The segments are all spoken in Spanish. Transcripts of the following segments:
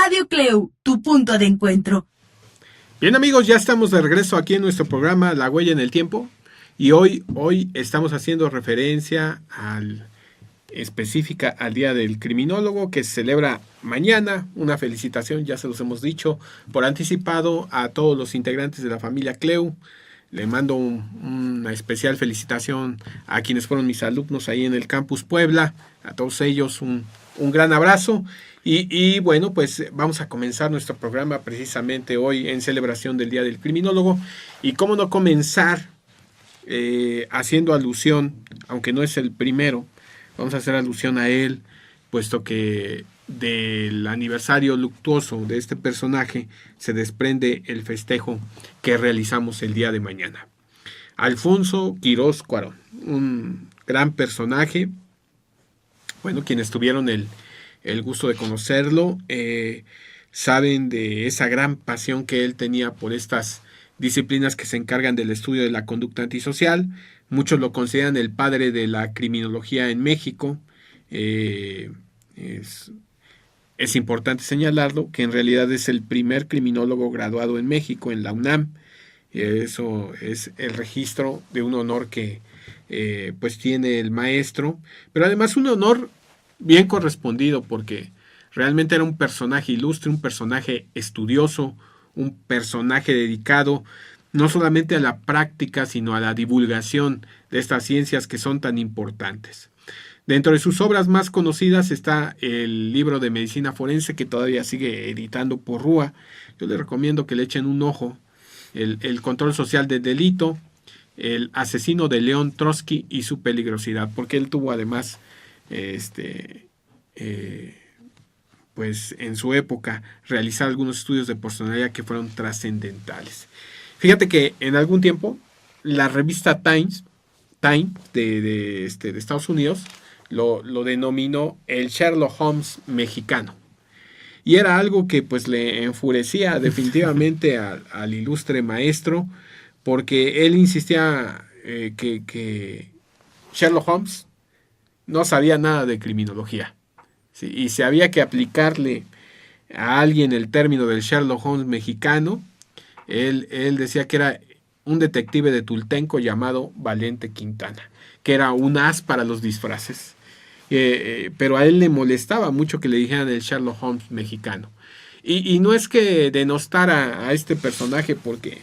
Radio Cleu, tu punto de encuentro. Bien amigos, ya estamos de regreso aquí en nuestro programa La Huella en el Tiempo y hoy estamos haciendo referencia específica al Día del Criminólogo que se celebra mañana. Una felicitación, ya se los hemos dicho, por anticipado a todos los integrantes de la familia Cleu. Le mando una especial felicitación a quienes fueron mis alumnos ahí en el Campus Puebla, a todos ellos un gran abrazo. Y bueno, pues vamos a comenzar nuestro programa precisamente hoy en celebración del Día del Criminólogo. Y cómo no comenzar haciendo alusión, aunque no es el primero, vamos a hacer alusión a él, puesto que del aniversario luctuoso de este personaje se desprende el festejo que realizamos el día de mañana. Alfonso Quirós Cuarón, un gran personaje. Bueno, quienes tuvieron el gusto de conocerlo, saben de esa gran pasión que él tenía por estas disciplinas que se encargan del estudio de la conducta antisocial. Muchos lo consideran el padre de la criminología en México. Es importante señalarlo, que en realidad es el primer criminólogo graduado en México, en la UNAM. Eso es el registro de un honor que pues tiene el maestro, pero además un honor bien correspondido, porque realmente era un personaje ilustre, un personaje estudioso, un personaje dedicado no solamente a la práctica, sino a la divulgación de estas ciencias que son tan importantes. Dentro de sus obras más conocidas está el libro de medicina forense, que todavía sigue editando Porrúa. Yo le recomiendo que le echen un ojo. El control social del delito, el asesino de León Trotsky y su peligrosidad, porque él tuvo además pues en su época realizar algunos estudios de personalidad que fueron trascendentales. Fíjate que en algún tiempo la revista Time de Estados Unidos lo denominó el Sherlock Holmes mexicano. Y era algo que pues le enfurecía definitivamente al ilustre maestro, porque él insistía que Sherlock Holmes no sabía nada de criminología. ¿Sí? Y si había que aplicarle a alguien el término del Sherlock Holmes mexicano, él decía que era un detective de Tultenco llamado Valente Quintana, que era un as para los disfraces. Pero a él le molestaba mucho que le dijeran el Sherlock Holmes mexicano. Y no es que denostara a este personaje, porque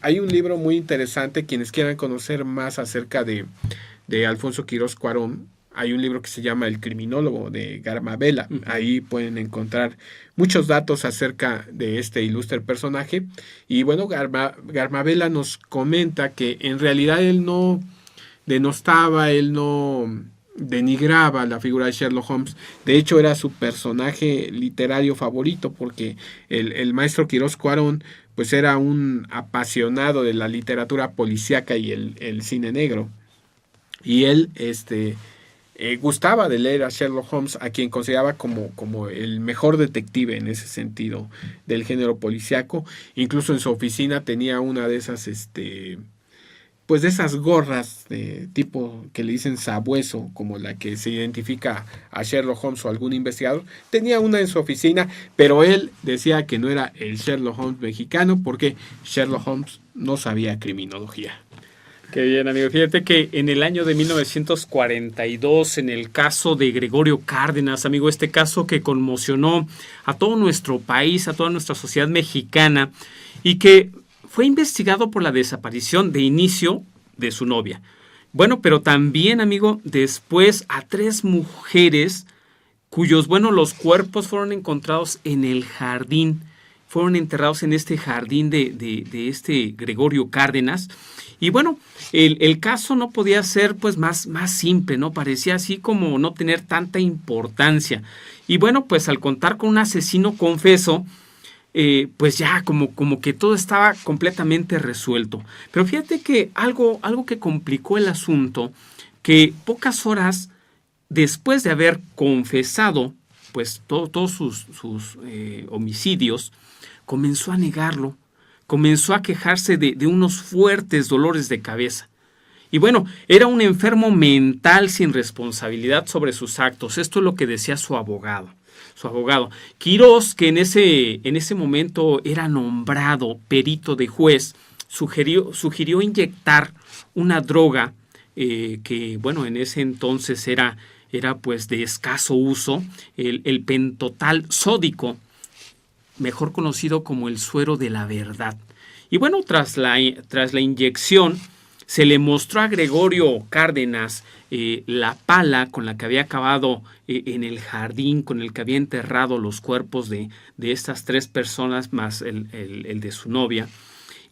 hay un libro muy interesante, quienes quieran conocer más acerca de Alfonso Quirós Cuarón. Hay un libro que se llama El Criminólogo de Garmabela. Ahí pueden encontrar muchos datos acerca de este ilustre personaje. Y bueno, Garmabela nos comenta que en realidad él no denostaba, él no denigraba la figura de Sherlock Holmes. De hecho, era su personaje literario favorito, porque el maestro Quirós Cuarón pues era un apasionado de la literatura policíaca y el cine negro. Y él gustaba de leer a Sherlock Holmes, a quien consideraba como el mejor detective en ese sentido del género policíaco. Incluso en su oficina tenía una de esas pues de esas gorras de tipo que le dicen sabueso, como la que se identifica a Sherlock Holmes o algún investigador. Tenía una en su oficina, pero él decía que no era el Sherlock Holmes mexicano, porque Sherlock Holmes no sabía criminología. Qué bien, amigo. Fíjate que en el año de 1942, en el caso de Gregorio Cárdenas, amigo, este caso que conmocionó a todo nuestro país, a toda nuestra sociedad mexicana, y que fue investigado por la desaparición de inicio de su novia. Bueno, pero también, amigo, después a 3 mujeres cuyos, los cuerpos fueron encontrados en el jardín, fueron enterrados en este jardín de este Gregorio Cárdenas. Y bueno, el caso no podía ser pues más simple, ¿no? Parecía así como no tener tanta importancia. Y bueno, pues al contar con un asesino confeso, pues ya como que todo estaba completamente resuelto. Pero fíjate que algo que complicó el asunto, que pocas horas después de haber confesado pues todos sus homicidios, comenzó a negarlo, comenzó a quejarse de unos fuertes dolores de cabeza. Y bueno, era un enfermo mental sin responsabilidad sobre sus actos. Esto es lo que decía su abogado. su abogado. Quirós, que en ese momento era nombrado perito de juez, sugirió inyectar una droga que, bueno, en ese entonces era pues de escaso uso, el pentotal sódico, mejor conocido como el suero de la verdad. Y bueno, tras la inyección, se le mostró a Gregorio Cárdenas la pala con la que había acabado en el jardín, con el que había enterrado los cuerpos de estas 3 personas, más el de su novia.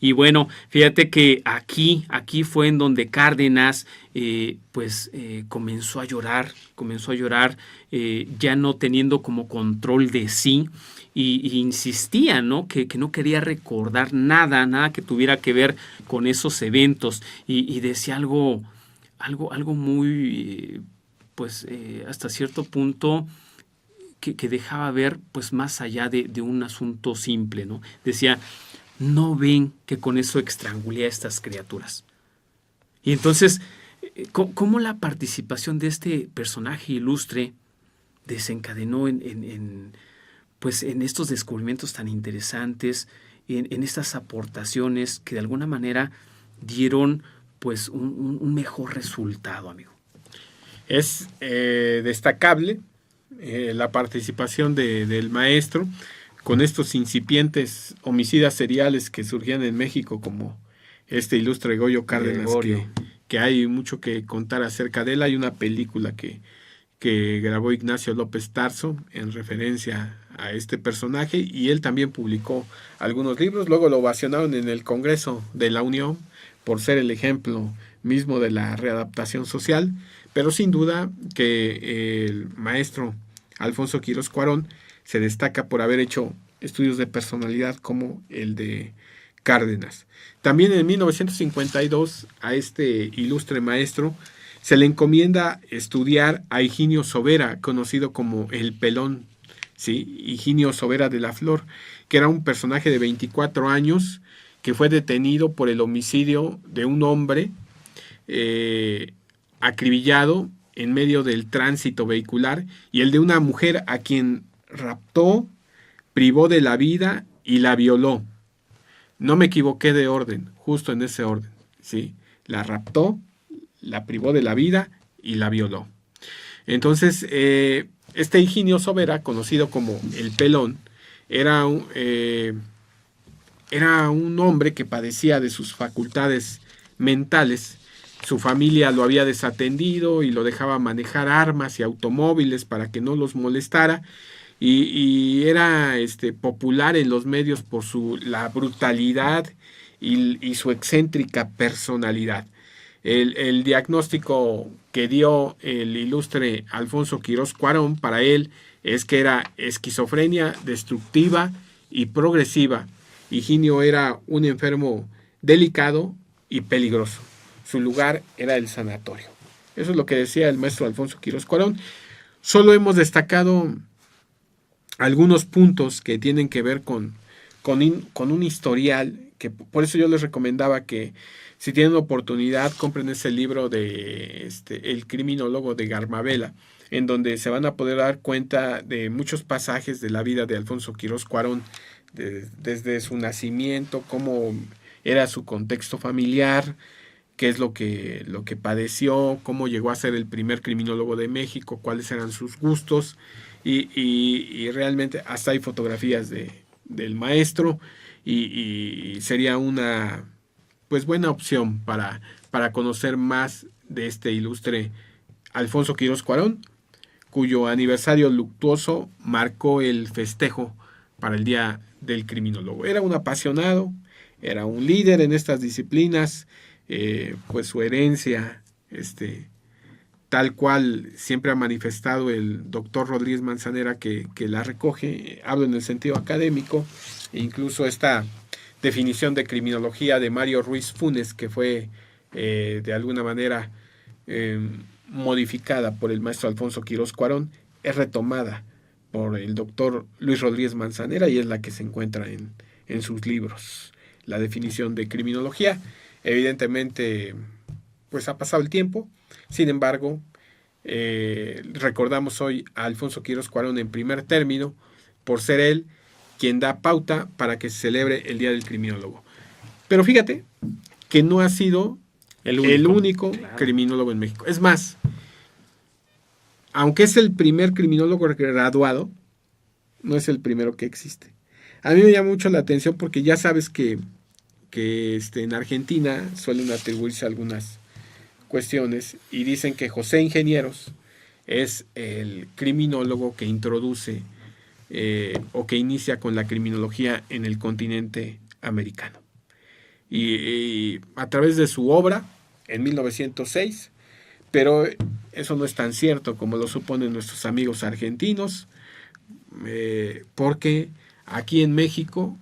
Y bueno, fíjate que aquí fue en donde Cárdenas comenzó a llorar, ya no teniendo como control de sí, y insistía, ¿no? Que no quería recordar nada que tuviera que ver con esos eventos, y decía algo muy, hasta cierto punto que dejaba ver pues más allá de un asunto simple, ¿no? Decía: no ven que con eso estrangulé a estas criaturas. Y entonces, ¿cómo la participación de este personaje ilustre desencadenó en estos descubrimientos tan interesantes, en estas aportaciones que de alguna manera dieron pues un mejor resultado, amigo? Es destacable la participación del maestro con estos incipientes homicidas seriales que surgían en México, como este ilustre Goyo Cárdenas, que hay mucho que contar acerca de él. Hay una película que grabó Ignacio López Tarso en referencia a este personaje, y él también publicó algunos libros. Luego lo ovacionaron en el Congreso de la Unión por ser el ejemplo mismo de la readaptación social, pero sin duda que el maestro Alfonso Quirós Cuarón se destaca por haber hecho estudios de personalidad como el de Cárdenas. También en 1952 a este ilustre maestro se le encomienda estudiar a Higinio Sobera, conocido como el Pelón, ¿sí? Higinio Sobera de la Flor, que era un personaje de 24 años que fue detenido por el homicidio de un hombre acribillado en medio del tránsito vehicular, y el de una mujer a quien raptó, privó de la vida y la violó. No me equivoqué de orden, justo en ese orden, ¿sí? La raptó, la privó de la vida y la violó. Entonces, este Higinio Sobera, conocido como el Pelón, era un hombre que padecía de sus facultades mentales. Su familia lo había desatendido y lo dejaba manejar armas y automóviles para que no los molestara, y era popular en los medios por la brutalidad y su excéntrica personalidad. El diagnóstico que dio el ilustre Alfonso Quirós Cuarón para él es que era esquizofrenia destructiva y progresiva. Higinio era un enfermo delicado y peligroso. Su lugar era el sanatorio. Eso es lo que decía el maestro Alfonso Quirós Cuarón. Solo hemos destacado algunos puntos que tienen que ver con un historial, que por eso yo les recomendaba que si tienen oportunidad compren ese libro de El criminólogo de Garmabela, en donde se van a poder dar cuenta de muchos pasajes de la vida de Alfonso Quirós Cuarón, desde su nacimiento, cómo era su contexto familiar, qué es lo que padeció, cómo llegó a ser el primer criminólogo de México, cuáles eran sus gustos, y realmente hasta hay fotografías del maestro, y sería una pues buena opción para conocer más de este ilustre Alfonso Quirós Cuarón, cuyo aniversario luctuoso marcó el festejo para el Día del Criminólogo. Era un apasionado, era un líder en estas disciplinas, pues su herencia, tal cual siempre ha manifestado el doctor Rodríguez Manzanera, que la recoge. Hablo en el sentido académico, e incluso esta definición de criminología de Mario Ruiz Funes, que fue de alguna manera modificada por el maestro Alfonso Quirós Cuarón, es retomada por el doctor Luis Rodríguez Manzanera, y es la que se encuentra en sus libros. La definición de criminología, evidentemente, pues ha pasado el tiempo. Sin embargo, Recordamos hoy a Alfonso Quirós Cuarón en primer término, por ser él quien da pauta para que se celebre el Día del Criminólogo. Pero fíjate que no ha sido el único claro, criminólogo en México. Es más, aunque es el primer criminólogo graduado, no es el primero que existe. A mí me llama mucho la atención porque ya sabes que en Argentina suelen atribuirse algunas cuestiones y dicen que José Ingenieros es el criminólogo que introduce o que inicia con la criminología en el continente americano. Y a través de su obra, en 1906, pero eso no es tan cierto como lo suponen nuestros amigos argentinos, porque aquí en México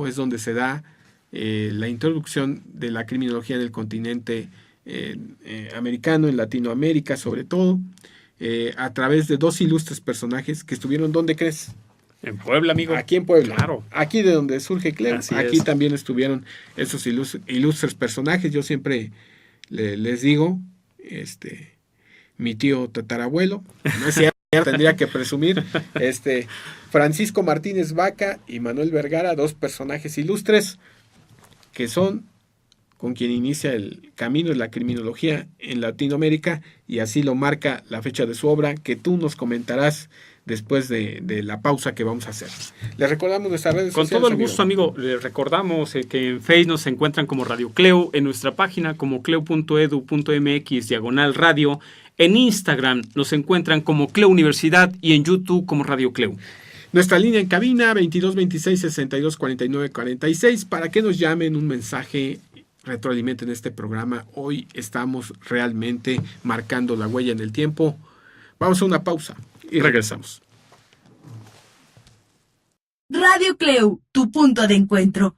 es donde se da la introducción de la criminología en el continente americano, en Latinoamérica sobre todo, a través de dos ilustres personajes que estuvieron, ¿dónde crees? En Puebla, amigo. Aquí en Puebla. Claro. Aquí de donde surge Cleo. Así Aquí es. también estuvieron esos ilustres personajes. Yo siempre les digo, mi tío tatarabuelo, no es cierto, tendría que presumir, Francisco Martínez Vaca y Manuel Vergara, dos personajes ilustres que son con quien inicia el camino de la criminología en Latinoamérica, y así lo marca la fecha de su obra, que tú nos comentarás después de la pausa que vamos a hacer. Les recordamos nuestras redes Con sociales. todo el gusto, amigo. Les recordamos que en Facebook nos encuentran como Radio Cleo, en nuestra página como cleo.edu.mx/radio, en Instagram nos encuentran como Cleo Universidad y en YouTube como Radio Cleo. Nuestra línea en cabina 22 26 62 49 46 para que nos llamen, un mensaje, retroalimenten este programa. Hoy estamos realmente marcando la huella en el tiempo. Vamos a una pausa y regresamos. Radio Cleu, tu punto de encuentro.